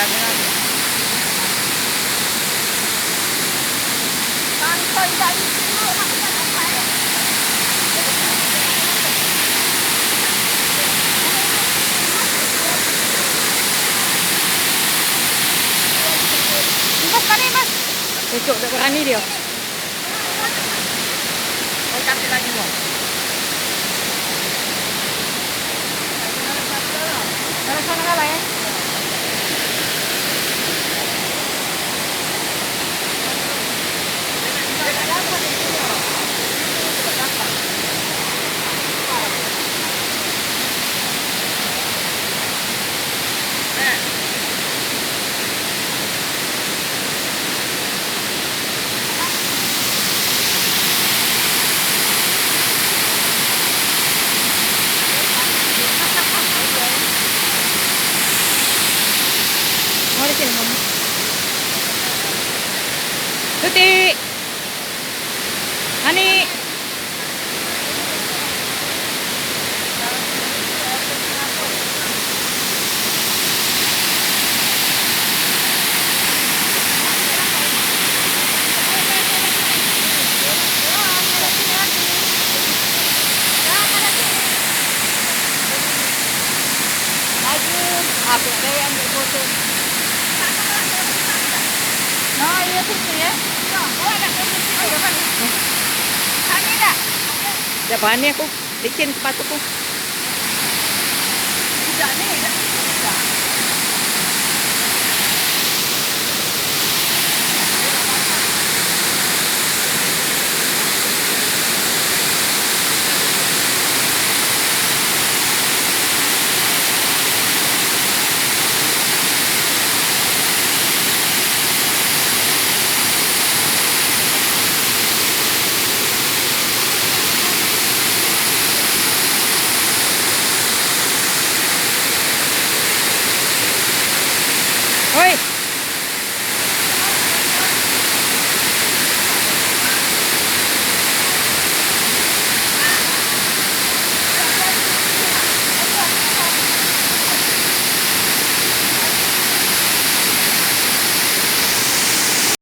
dami natin. Tantoy dahil siguro nakakatay. Mas mana mas? Cocok tak berani dia. Kau kasih lagi mau. Dari sana kalah ya. Mau di sini mama. Tuti. Hani. Aku deh ambil foto. Nah, iya situ ya. Oh, ada foto situ. Kami dah. Dah berani aku. Licin sepatuku.